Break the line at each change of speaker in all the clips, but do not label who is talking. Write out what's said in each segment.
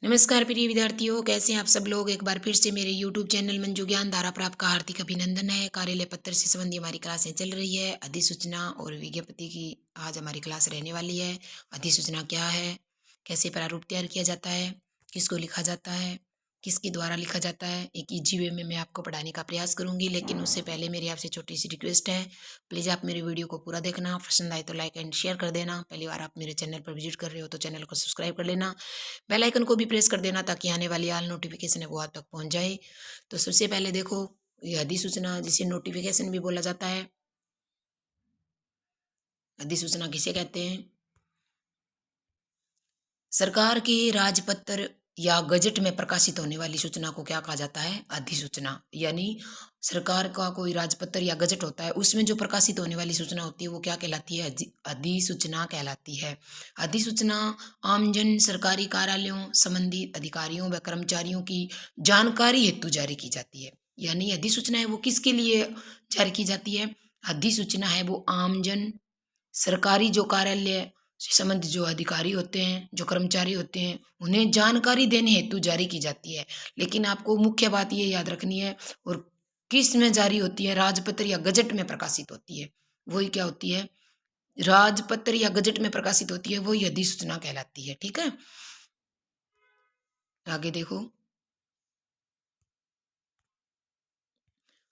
नमस्कार प्रिय विद्यार्थियों, कैसे हैं आप सब लोग। एक बार फिर से मेरे YouTube चैनल मंजू ज्ञान धारा पर आपका हार्दिक अभिनंदन है। कार्यालय पत्र से संबंधी हमारी क्लासें चल रही है। अधिसूचना और विज्ञप्ति की आज हमारी क्लास रहने वाली है। अधिसूचना क्या है, कैसे प्रारूप तैयार किया जाता है, किसको लिखा जाता है, किसके द्वारा लिखा जाता है, एक ईजी वे में मैं आपको पढ़ाने का प्रयास करूंगी। लेकिन उससे पहले मेरी आपसे छोटी सी रिक्वेस्ट है, प्लीज़ आप मेरे वीडियो को पूरा देखना, पसंद आए तो लाइक एंड शेयर कर देना। पहली बार आप मेरे चैनल पर विजिट कर रहे हो तो चैनल को सब्सक्राइब कर लेना, बेल आइकन को भी प्रेस कर देना ताकि आने वाली ऑल नोटिफिकेशन है वो आप तक पहुंच जाए। तो सबसे पहले देखो, ये अधिसूचना जिसे नोटिफिकेशन भी बोला जाता है, अधिसूचना किसे कहते हैं। सरकार के राजपत्र या गजट में प्रकाशित होने वाली सूचना को क्या कहा जाता है, अधिसूचना। यानी सरकार का कोई राजपत्र या गजट होता है, उसमें जो प्रकाशित होने वाली सूचना होती है वो क्या कहलाती है, अधिसूचना कहलाती है। अधिसूचना आमजन, सरकारी कार्यालयों, संबंधित अधिकारियों व कर्मचारियों की जानकारी हेतु जारी की जाती है। यानी अधिसूचना है वो किसके लिए जारी की जाती है, अधिसूचना है वो आमजन, सरकारी जो कार्यालय से संबंधित जो अधिकारी होते हैं, जो कर्मचारी होते हैं, उन्हें जानकारी देने हेतु जारी की जाती है। लेकिन आपको मुख्य बात ये याद रखनी है, और किस में जारी होती है, राजपत्र या गजट में प्रकाशित होती है। वही क्या होती है, राजपत्र या गजट में प्रकाशित होती है, वही अधिसूचना कहलाती है। ठीक है, आगे देखो।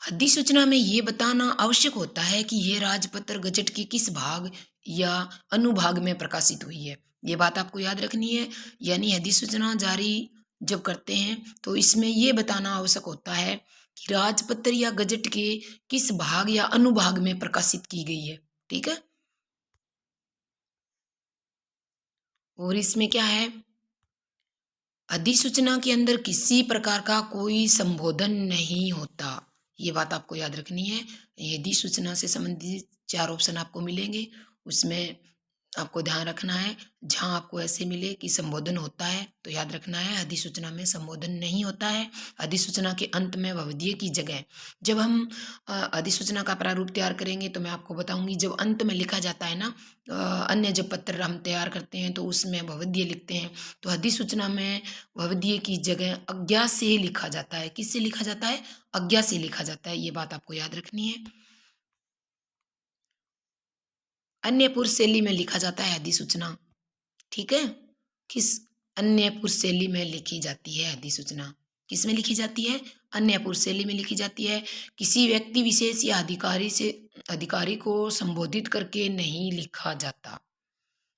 अधिसूचना में ये बताना आवश्यक होता है कि ये राजपत्र गजट के किस भाग या अनुभाग में प्रकाशित हुई है। ये बात आपको याद रखनी है। यानी अधिसूचना जारी जब करते हैं तो इसमें ये बताना आवश्यक होता है कि राजपत्र या गजट के किस भाग या अनुभाग में प्रकाशित की गई है। ठीक है, और इसमें क्या है, अधिसूचना के अंदर किसी प्रकार का कोई संबोधन नहीं होता। ये बात आपको याद रखनी है। ये अधिसूचना से संबंधित 4 ऑप्शन आपको मिलेंगे, उसमें आपको ध्यान रखना है। जहां आपको ऐसे मिले कि संबोधन होता है तो याद रखना है अधिसूचना में संबोधन नहीं होता है। अधिसूचना के अंत में भवदीय की जगह, जब हम अधिसूचना का प्रारूप तैयार करेंगे तो मैं आपको बताऊंगी, जब अंत में लिखा जाता है ना, अन्य जब पत्र हम तैयार करते हैं तो उसमें भवदीय लिखते हैं, तो अधिसूचना में भवदीय की जगह आज्ञा से लिखा जाता है। किससे लिखा जाता है, आज्ञा से लिखा जाता है। ये बात आपको याद रखनी है। अन्य पुरुष शैली में लिखा जाता है अधिसूचना। ठीक है, किस अन्य पुरुष शैली में लिखी जाती है अधिसूचना, किस में लिखी जाती है, अन्य पुरुष शैली में लिखी जाती है। किसी व्यक्ति विशेष या अधिकारी को संबोधित करके नहीं लिखा जाता।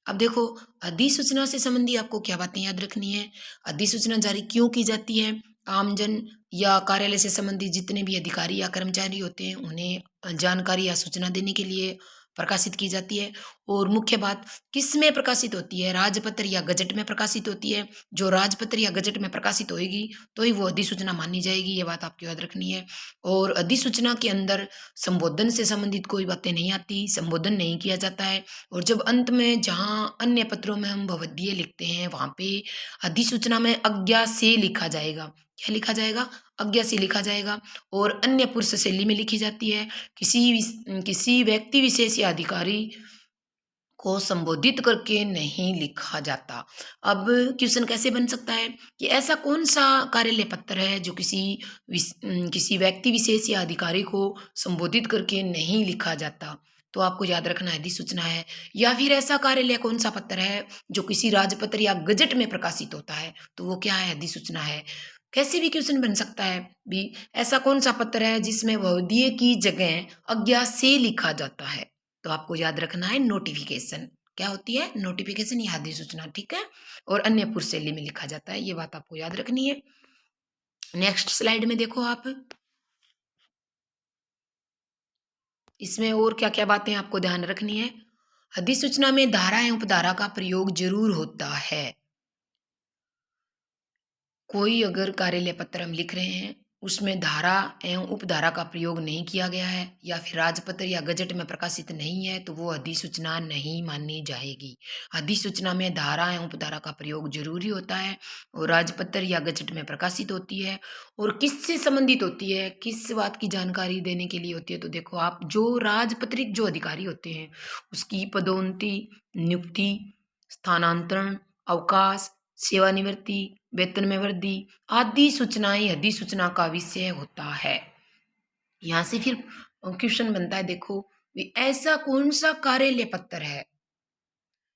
अब देखो, अधिसूचना से संबंधी आपको क्या बातें याद रखनी है। अधिसूचना जारी क्यों की जाती है, आमजन या कार्यालय से संबंधित जितने भी अधिकारी या कर्मचारी होते हैं उन्हें जानकारी या सूचना देने के लिए प्रकाशित की जाती है। और मुख्य बात, किस में प्रकाशित होती है, राजपत्र या गजट में प्रकाशित होती है। जो राजपत्र या गजट में प्रकाशित होएगी तो ही वो अधिसूचना मानी जाएगी। ये बात आपको याद रखनी है। और अधिसूचना के अंदर संबोधन से संबंधित कोई बातें नहीं आती, संबोधन नहीं किया जाता है। और जब अंत में जहाँ अन्य पत्रों में हम भवदीय लिखते हैं वहां पे अधिसूचना में आज्ञा से लिखा जाएगा। क्या लिखा जाएगा, आज्ञा से लिखा जाएगा। और अन्य पुरुष शैली में लिखी जाती है। किसी व्यक्ति विशेष या अधिकारी को संबोधित करके नहीं लिखा जाता। अब क्वेश्चन कैसे बन सकता है कि ऐसा कौन सा कार्यालय पत्र है जो किसी व्यक्ति विशेष या अधिकारी को संबोधित करके नहीं लिखा जाता। तो आपको याद रखना है अधिसूचना है। या फिर ऐसा कार्यालय कौन सा पत्र है जो किसी राजपत्र या गजट में प्रकाशित होता है, तो वो क्या है, अधिसूचना है। कैसे भी क्वेश्चन बन सकता है भी, ऐसा कौन सा पत्र है जिसमें भवदीय की जगह आज्ञा से लिखा जाता है। तो आपको याद रखना है नोटिफिकेशन। क्या होती है, नोटिफिकेशन या अधिसूचना। ठीक है, और अन्य पुरुष शैली में लिखा जाता है। ये बात आपको याद रखनी है। नेक्स्ट स्लाइड में देखो आप, इसमें और क्या क्या बातें आपको ध्यान रखनी है। अधिसूचना में धारा एवं उपधारा का प्रयोग जरूर होता है। कोई अगर कार्यालय पत्र हम लिख रहे हैं उसमें धारा एवं उपधारा का प्रयोग नहीं किया गया है, या फिर राजपत्र या गजट में प्रकाशित नहीं है, तो वो अधिसूचना नहीं मानी जाएगी। अधिसूचना में धारा एवं उपधारा का प्रयोग जरूरी होता है और राजपत्र या गजट में प्रकाशित होती है। और किससे संबंधित होती है, किस बात की जानकारी देने के लिए होती है, तो देखो आप, जो राजपत्रित जो अधिकारी होते हैं उसकी पदोन्नति, नियुक्ति, स्थानांतरण, अवकाश, सेवानिवृत्ति, वेतन में वृद्धि आदि सूचनाएं अधिसूचना का विषय होता है। यहाँ से फिर क्वेश्चन बनता है, देखो भी ऐसा कौन सा कार्यालय पत्र है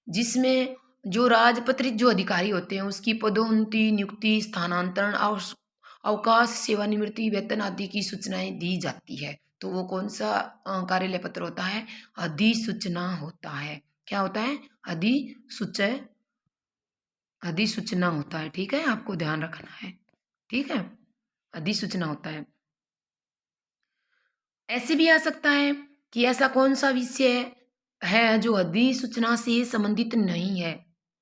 जिसमें जो राजपत्रित जो अधिकारी होते हैं उसकी पदोन्नति, नियुक्ति, स्थानांतरण, अवकाश, सेवानिवृत्ति, वेतन आदि की सूचनाएं दी जाती है। तो वो कौन सा कार्यालय पत्र होता है? अधिसूचना होता है। क्या होता है? अधिसूचय अधिसूचना होता है। ठीक है, आपको ध्यान रखना है। ठीक है, अधिसूचना होता है। ऐसे भी आ सकता है कि ऐसा कौन सा विषय है जो अधिसूचना से संबंधित नहीं है।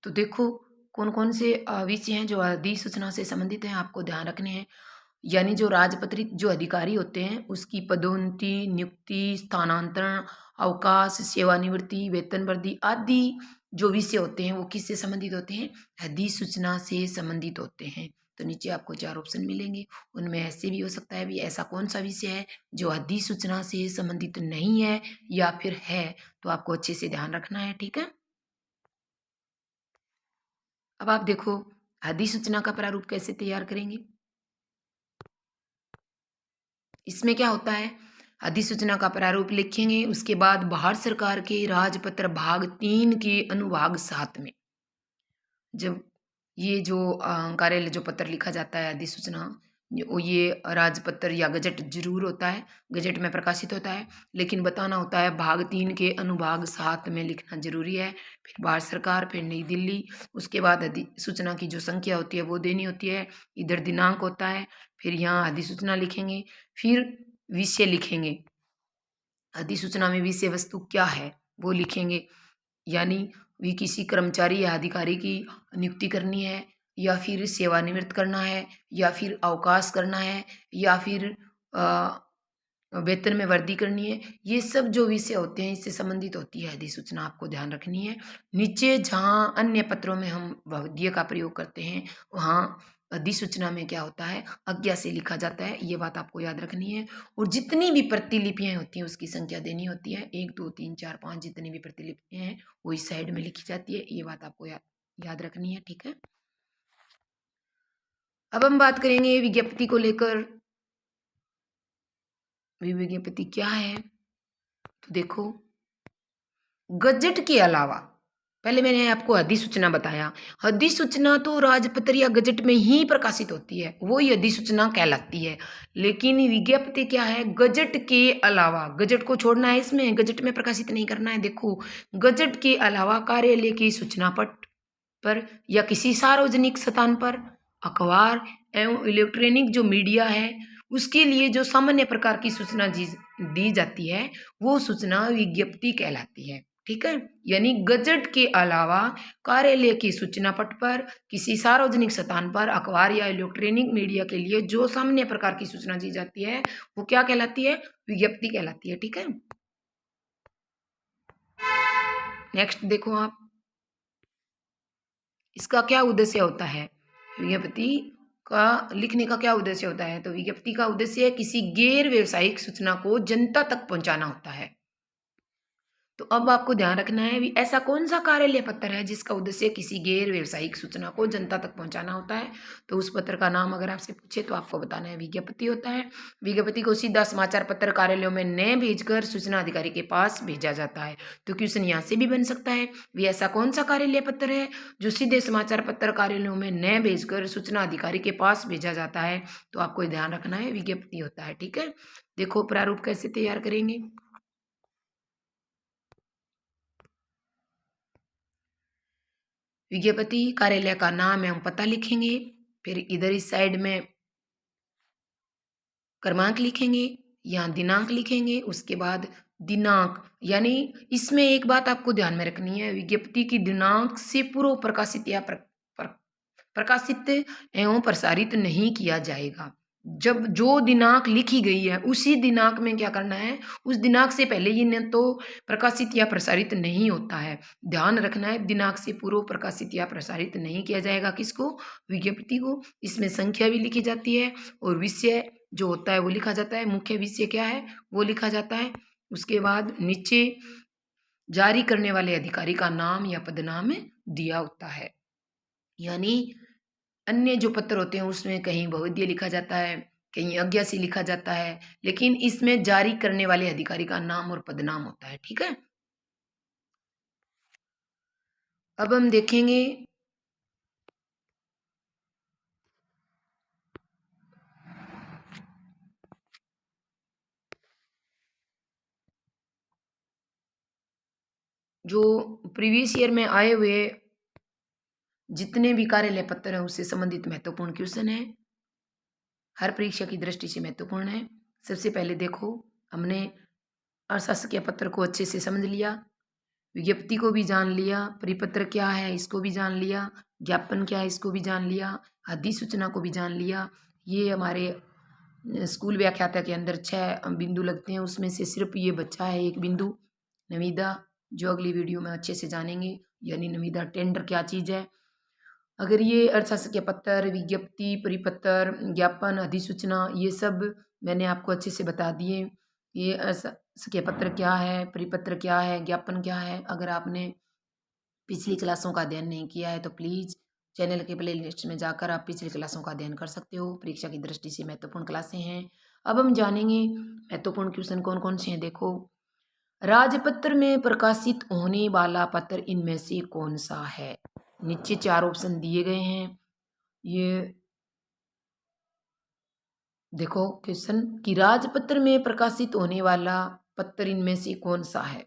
तो देखो कौन कौन से विषय हैं जो अधिसूचना से संबंधित हैं, आपको ध्यान रखने हैं। यानी जो राजपत्रित जो अधिकारी होते हैं उसकी पदोन्नति, नियुक्ति, स्थानांतरण, अवकाश, सेवानिवृत्ति, वेतन वृद्धि आदि जो विषय होते हैं वो किससे संबंधित होते हैं? अधिसूचना से संबंधित होते हैं। तो नीचे आपको 4 ऑप्शन मिलेंगे, उनमें ऐसे भी हो सकता है भी ऐसा कौन सा विषय है जो अधिसूचना से संबंधित नहीं है या फिर है। तो आपको अच्छे से ध्यान रखना है। ठीक है, अब आप देखो अधिसूचना का प्रारूप कैसे तैयार करेंगे। इसमें क्या होता है, अधिसूचना का प्रारूप लिखेंगे, उसके बाद भारत सरकार के राजपत्र भाग 3 के अनुभाग 7 में जब ये जो कार्यालय जो पत्र लिखा जाता है अधिसूचना, ये राजपत्र या गजट जरूर होता है, गजट में प्रकाशित होता है, लेकिन बताना होता है भाग 3 के अनुभाग 7 में लिखना जरूरी है। फिर भारत सरकार, फिर नई दिल्ली, उसके बाद अधिसूचना की जो संख्या होती है वो देनी होती है, इधर दिनांक होता है, फिर यहाँ अधिसूचना लिखेंगे, फिर विषय लिखेंगे। अधिसूचना में विषय वस्तु क्या है वो लिखेंगे, यानी भी किसी कर्मचारी या अधिकारी की नियुक्ति करनी है या फिर सेवानिवृत्त करना है या फिर अवकाश करना है या फिर वेतन में वृद्धि करनी है। ये सब जो विषय होते हैं इससे संबंधित होती है अधिसूचना, आपको ध्यान रखनी है। नीचे जहाँ अन्य पत्रों में हम बहुविधीय का प्रयोग करते हैं वहाँ अधिसूचना में क्या होता है, आज्ञा से लिखा जाता है। ये बात आपको याद रखनी है। और जितनी भी प्रतिलिपियां होती हैं उसकी संख्या देनी होती है, 1 2 3 4 5 जितनी भी प्रतिलिपियां हैं वो इस साइड में लिखी जाती है। ये बात आपको याद रखनी है। ठीक है, अब हम बात करेंगे विज्ञप्ति को लेकर। विज्ञप्ति क्या है, तो देखो गजट के अलावा पहले मैंने आपको अधिसूचना बताया, अधिसूचना तो राजपत्र या गजट में ही प्रकाशित होती है, वो ही अधिसूचना कहलाती है। लेकिन विज्ञप्ति क्या है, गजट के अलावा, गजट को छोड़ना है, इसमें गजट में प्रकाशित नहीं करना है। देखो गजट के अलावा कार्यालय की सूचना पट पर या किसी सार्वजनिक स्थान पर, अखबार एवं इलेक्ट्रॉनिक जो मीडिया है उसके लिए जो सामान्य प्रकार की सूचना दी जाती है वो सूचना विज्ञप्ति कहलाती है। ठीक है, यानी गजट के अलावा कार्यालय की सूचना पट पर, किसी सार्वजनिक स्थान पर, अखबार या इलेक्ट्रॉनिक मीडिया के लिए जो सामान्य प्रकार की सूचना दी जाती है वो क्या कहलाती है? विज्ञप्ति कहलाती है। ठीक है, नेक्स्ट देखो आप, इसका क्या उद्देश्य होता है? विज्ञप्ति का लिखने का क्या उद्देश्य होता है? तो विज्ञप्ति का उद्देश्य किसी गैर व्यवसायिक सूचना को जनता तक पहुंचाना होता है। तो अब आपको ध्यान रखना है भी ऐसा कौन सा कार्यालय पत्र है जिसका उद्देश्य किसी गैर व्यवसायिक सूचना को जनता तक पहुंचाना होता है। तो उस पत्र का नाम अगर आपसे पूछे तो आपको बताना है विज्ञप्ति होता है। विज्ञप्ति को सीधा समाचार पत्र कार्यालयों में न भेजकर सूचना अधिकारी के पास भेजा जाता है। तो क्वेश्चन यहाँ से भी बन सकता है भी ऐसा कौन सा कार्यालय पत्र है जो सीधे समाचार पत्र कार्यालयों में न भेजकर सूचना अधिकारी के पास भेजा जाता है। तो आपको ध्यान रखना है विज्ञप्ति होता है। ठीक है, देखो प्रारूप कैसे तैयार करेंगे। विज्ञप्ति कार्यालय का नाम एवं पता लिखेंगे, फिर इधर इस साइड में क्रमांक लिखेंगे, यहाँ दिनांक लिखेंगे, उसके बाद दिनांक, यानी इसमें एक बात आपको ध्यान में रखनी है, विज्ञप्ति की दिनांक से पूर्व प्रकाशित या प्रकाशित एवं प्रसारित नहीं किया जाएगा। जब जो दिनांक लिखी गई है उसी दिनांक में क्या करना है, उस दिनांक से पहले ये न तो प्रकाशित या प्रसारित नहीं होता है। ध्यान रखना है दिनांक से पूर्व प्रकाशित या प्रसारित नहीं किया जाएगा। किसको? विज्ञप्ति को। इसमें संख्या भी लिखी जाती है और विषय जो होता है वो लिखा जाता है, मुख्य विषय क्या है वो लिखा जाता है। उसके बाद नीचे जारी करने वाले अधिकारी का नाम या पदनाम दिया होता है। यानी अन्य जो पत्र होते हैं उसमें कहीं बहुविधीय लिखा जाता है, कहीं अज्ञासी लिखा जाता है, लेकिन इसमें जारी करने वाले अधिकारी का नाम और पदनाम होता है। ठीक है, अब हम देखेंगे जो प्रीवियस ईयर में आए हुए जितने भी कार्यालय पत्र हैं उससे संबंधित महत्वपूर्ण क्वेश्चन है, हर परीक्षा की दृष्टि से महत्वपूर्ण है। सबसे पहले देखो, हमने अशासकीय पत्र को अच्छे से समझ लिया, विज्ञप्ति को भी जान लिया, परिपत्र क्या है इसको भी जान लिया, ज्ञापन क्या है इसको भी जान लिया, अधिसूचना को भी जान लिया। ये हमारे स्कूल व्याख्याता के अंदर 6 बिंदु लगते हैं, उसमें से सिर्फ ये बच्चा है एक बिंदु निविदा, जो अगली वीडियो में अच्छे से जानेंगे, यानी निविदा टेंडर क्या चीज़ है। अगर ये अर्थशास्त्र पत्र, विज्ञप्ति, परिपत्र, ज्ञापन, अधिसूचना, ये सब मैंने आपको अच्छे से बता दिए। ये अर्थशास्त्र पत्र क्या है, परिपत्र क्या है, ज्ञापन क्या है। अगर आपने पिछली क्लासों का अध्ययन नहीं किया है तो प्लीज़ चैनल के प्ले लिस्ट में जाकर आप पिछली क्लासों का अध्ययन कर सकते हो। परीक्षा की दृष्टि से महत्वपूर्ण क्लासें हैं। अब हम जानेंगे महत्वपूर्ण क्वेश्चन कौन कौन से हैं। देखो, राजपत्र में प्रकाशित होने वाला पत्र इनमें से कौन सा है। नीचे 4 ऑप्शन दिए गए हैं। ये देखो क्वेश्चन कि राजपत्र में प्रकाशित होने वाला पत्र इनमें से कौन सा है,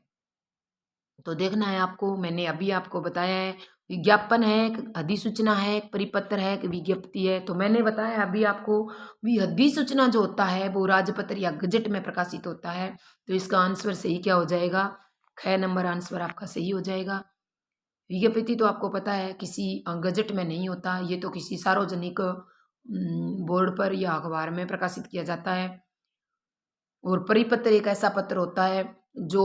तो देखना है आपको। मैंने अभी आपको बताया है, विज्ञापन है, एक अधिसूचना है, एक परिपत्र है, एक विज्ञप्ति है। तो मैंने बताया अभी आपको भी अधिसूचना जो होता है वो राजपत्र या गजट में प्रकाशित होता है। तो इसका आंसर सही क्या हो जाएगा, ख नंबर आंसर आपका सही हो जाएगा। विज्ञप्ति तो आपको पता है किसी गजट में नहीं होता, ये तो किसी सार्वजनिक बोर्ड पर या अखबार में प्रकाशित किया जाता है। और परिपत्र एक ऐसा पत्र होता है जो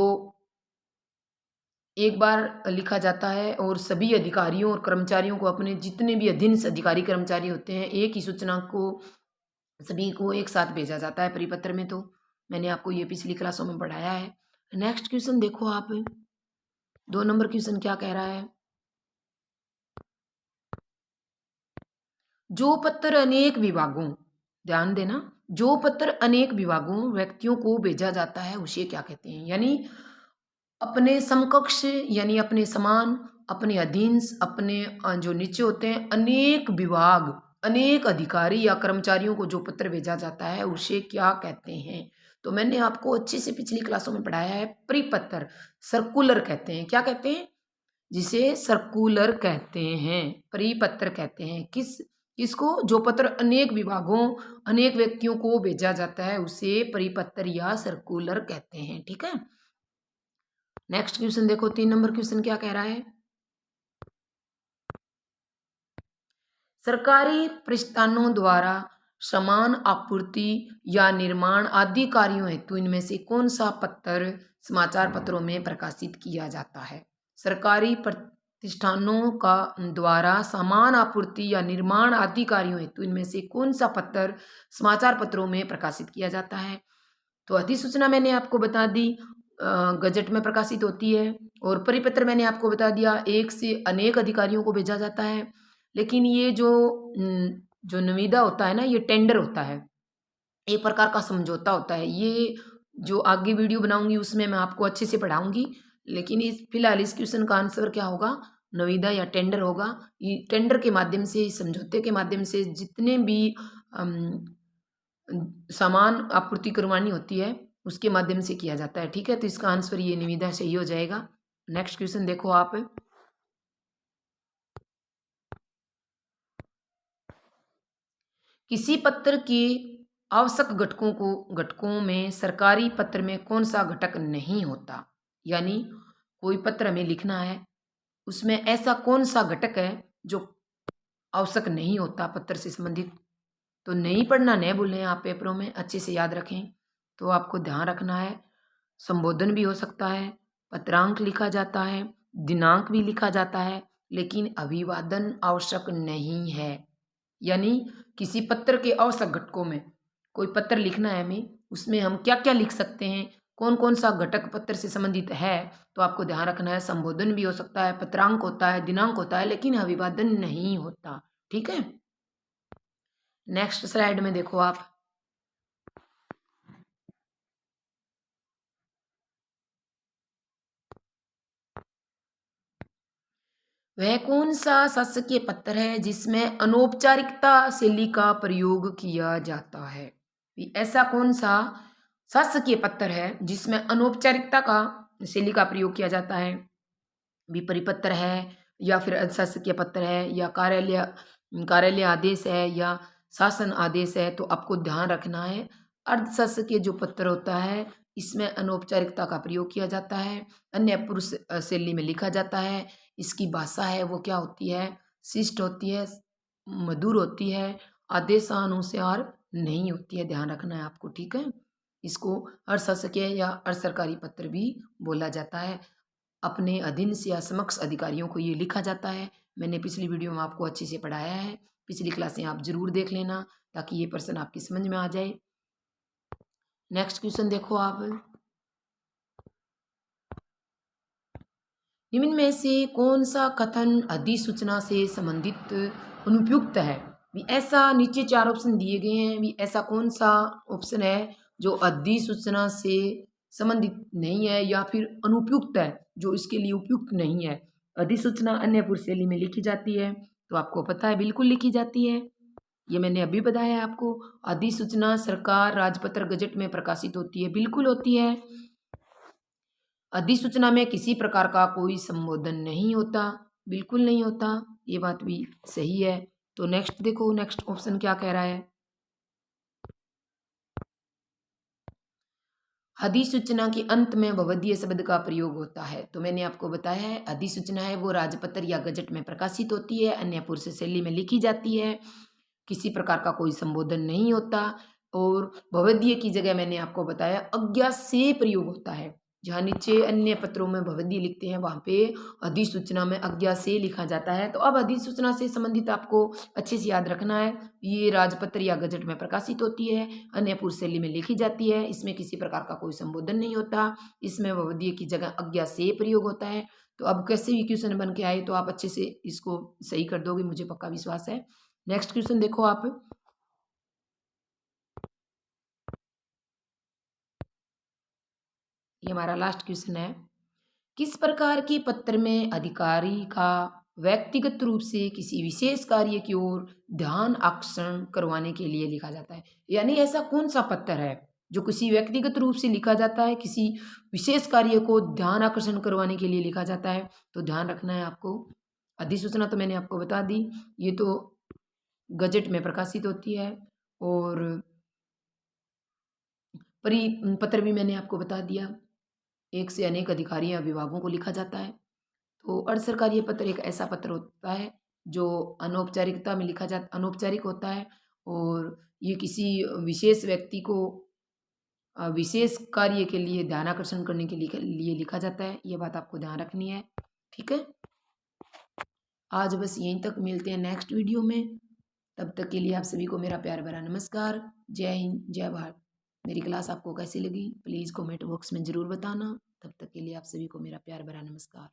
एक बार लिखा जाता है और सभी अधिकारियों और कर्मचारियों को, अपने जितने भी अधीनस्थ अधिकारी कर्मचारी होते हैं, एक ही सूचना को सभी को एक साथ भेजा जाता है परिपत्र में। तो मैंने आपको ये पिछली क्लासों में पढ़ाया है। नेक्स्ट क्वेश्चन देखो आप, 2 नंबर क्वेश्चन क्या कह रहा है, जो पत्र अनेक विभागों, ध्यान देना, जो पत्र अनेक विभागों व्यक्तियों को भेजा जाता है उसे क्या कहते हैं। यानी अपने समकक्ष, यानी अपने समान, अपने अधीन, अपने जो नीचे होते हैं, अनेक विभाग, अनेक अधिकारी या कर्मचारियों को जो पत्र भेजा जाता है उसे क्या कहते हैं। तो मैंने आपको अच्छे से पिछली क्लासों में पढ़ाया है, परिपत्र, सर्कुलर कहते हैं। क्या कहते हैं, जिसे सर्कुलर कहते हैं, परिपत्र कहते हैं। किसको, जो पत्र अनेक विभागों, अनेक व्यक्तियों को भेजा जाता है उसे परिपत्र या सर्कुलर कहते हैं। ठीक है, नेक्स्ट क्वेश्चन देखो, 3 नंबर क्वेश्चन क्या कह रहा है, सरकारी प्रतिष्ठानों द्वारा समान आपूर्ति या निर्माण आदि कार्यों हेतु इनमें से कौन सा पत्र समाचार पत्रों में प्रकाशित किया जाता है। सरकारी प्रतिष्ठानों का द्वारा समान आपूर्ति या निर्माण आदि कार्यों हेतु इनमें से कौन सा पत्र समाचार पत्रों में प्रकाशित किया जाता है। तो अधिसूचना मैंने आपको बता दी, गजट में प्रकाशित होती है। और परिपत्र मैंने आपको बता दिया, एक से अनेक अधिकारियों को भेजा जाता है। लेकिन ये जो निविदा होता है ना, ये टेंडर होता है, एक प्रकार का समझौता होता है। ये जो आगे वीडियो बनाऊंगी उसमें मैं आपको अच्छे से पढ़ाऊंगी, लेकिन इस फिलहाल इस क्वेश्चन का आंसर क्या होगा, निविदा या टेंडर होगा। ये टेंडर के माध्यम से, समझौते के माध्यम से जितने भी सामान आपूर्ति करवानी होती है उसके माध्यम से किया जाता है। ठीक है, तो इसका आंसर ये निविदा सही हो जाएगा। नेक्स्ट क्वेश्चन देखो आप, किसी पत्र की आवश्यक घटकों में सरकारी पत्र में कौन सा घटक नहीं होता। यानी कोई पत्र हमें लिखना है, उसमें ऐसा कौन सा घटक है जो आवश्यक नहीं होता पत्र से संबंधित। तो नहीं पढ़ना, नहीं भूलें आप, पेपरों में अच्छे से याद रखें। तो आपको ध्यान रखना है, संबोधन भी हो सकता है, पत्रांक लिखा जाता है, दिनांक भी लिखा जाता है, लेकिन अभिवादन आवश्यक नहीं है। यानी किसी पत्र के आवश्यक घटकों में कोई पत्र लिखना है हमें, उसमें हम क्या क्या लिख सकते हैं, कौन कौन सा घटक पत्र से संबंधित है, तो आपको ध्यान रखना है संबोधन भी हो सकता है, पत्रांक होता है, दिनांक होता है, लेकिन अभिवादन नहीं होता। ठीक है, नेक्स्ट स्लाइड में देखो आप। वह कौन सा शासकीय पत्र है जिसमें अनौपचारिकता शैली का प्रयोग किया जाता है? ऐसा कौन सा शासकीय पत्र है जिसमें अनौपचारिकता का शैली का प्रयोग किया जाता है? भी परिपत्र है, या फिर अशासकीय पत्र है, या कार्यालय कार्यालय आदेश है, या शासन आदेश है? तो आपको ध्यान रखना है अर्धशासकीय जो पत्र होता है इसमें अनौपचारिकता का प्रयोग किया जाता है, अन्य पुरुष शैली में लिखा जाता है, इसकी भाषा है वो क्या होती है, शिष्ट होती है, मधुर होती है, आदेशानुसार नहीं होती है, ध्यान रखना है आपको। ठीक है, इसको अशासकीय या असरकारी पत्र भी बोला जाता है। अपने अधीन से या समक्ष अधिकारियों को ये लिखा जाता है। मैंने पिछली वीडियो में आपको अच्छे से पढ़ाया है, पिछली क्लासें आप जरूर देख लेना ताकि ये प्रश्न आपकी समझ में आ जाए। नेक्स्ट क्वेश्चन देखो आप। निम्न में से कौन सा कथन अधिसूचना से संबंधित अनुपयुक्त है? भी ऐसा नीचे चार ऑप्शन दिए गए हैं, भी ऐसा कौन सा ऑप्शन है जो अधिसूचना से संबंधित नहीं है या फिर अनुपयुक्त है, जो इसके लिए उपयुक्त नहीं है? अधिसूचना अन्य पुरुष शैली में लिखी जाती है, तो आपको पता है बिल्कुल लिखी जाती है, ये मैंने अभी बताया है आपको। अधिसूचना सरकार राजपत्र गजट में प्रकाशित होती है, बिल्कुल होती है। अधिसूचना में किसी प्रकार का कोई संबोधन नहीं होता, बिल्कुल नहीं होता, ये बात भी सही है। तो नेक्स्ट देखो, नेक्स्ट ऑप्शन क्या कह रहा है। अधिसूचना के अंत में भवदीय शब्द का प्रयोग होता है, तो मैंने आपको बताया है अधिसूचना है वो राजपत्र या गजट में प्रकाशित होती है, अन्य पुरुष शैली में लिखी जाती है, किसी प्रकार का कोई संबोधन नहीं होता, और भवदीय की जगह मैंने आपको बताया आज्ञा से प्रयोग होता है। जहाँ नीचे अन्य पत्रों में भवदीय लिखते हैं वहाँ पे अधिसूचना में आज्ञा से लिखा जाता है। तो अब अधिसूचना से संबंधित आपको अच्छे से याद रखना है, ये राजपत्र या गजट में प्रकाशित होती है, अन्य पुरुष शैली में लिखी जाती है, इसमें किसी प्रकार का कोई संबोधन नहीं होता, इसमें भवदीय की जगह आज्ञा से प्रयोग होता है। तो अब कैसे भी क्वेश्चन बन के आए तो आप अच्छे से इसको सही कर दोगे, मुझे पक्का विश्वास है। नेक्स्ट क्वेश्चन देखो आप। ये हमारा लास्ट क्वेश्चन है। किस प्रकार के पत्र में अधिकारी का व्यक्तिगत रूप से किसी विशेष कार्य की ओर ध्यान आकर्षण करवाने के लिए लिखा जाता है? यानी ऐसा कौन सा पत्र है जो किसी व्यक्तिगत रूप से लिखा जाता है, किसी विशेष कार्य को ध्यान आकर्षण करवाने के लिए लिखा जाता है? तो ध्यान रखना है आपको। अधिसूचना तो मैंने आपको बता दी, ये तो गजट में प्रकाशित होती है, और पत्र भी मैंने आपको बता दिया, एक से अनेक अधिकारी या विभागों को लिखा जाता है। तो अर्ध सरकारी पत्र एक ऐसा पत्र होता है जो अनौपचारिकता में लिखा जाता, अनौपचारिक होता है, और ये किसी विशेष व्यक्ति को विशेष कार्य के लिए ध्यान आकर्षण करने के लिए लिखा जाता है, ये बात आपको ध्यान रखनी है। ठीक है, आज बस यहीं तक, मिलते हैं नेक्स्ट वीडियो में। तब तक के लिए आप सभी को मेरा प्यार भरा नमस्कार। जय हिंद, जय भारत। मेरी क्लास आपको कैसी लगी प्लीज़ कमेंट बॉक्स में ज़रूर बताना। तब तक के लिए आप सभी को मेरा प्यार भरा नमस्कार।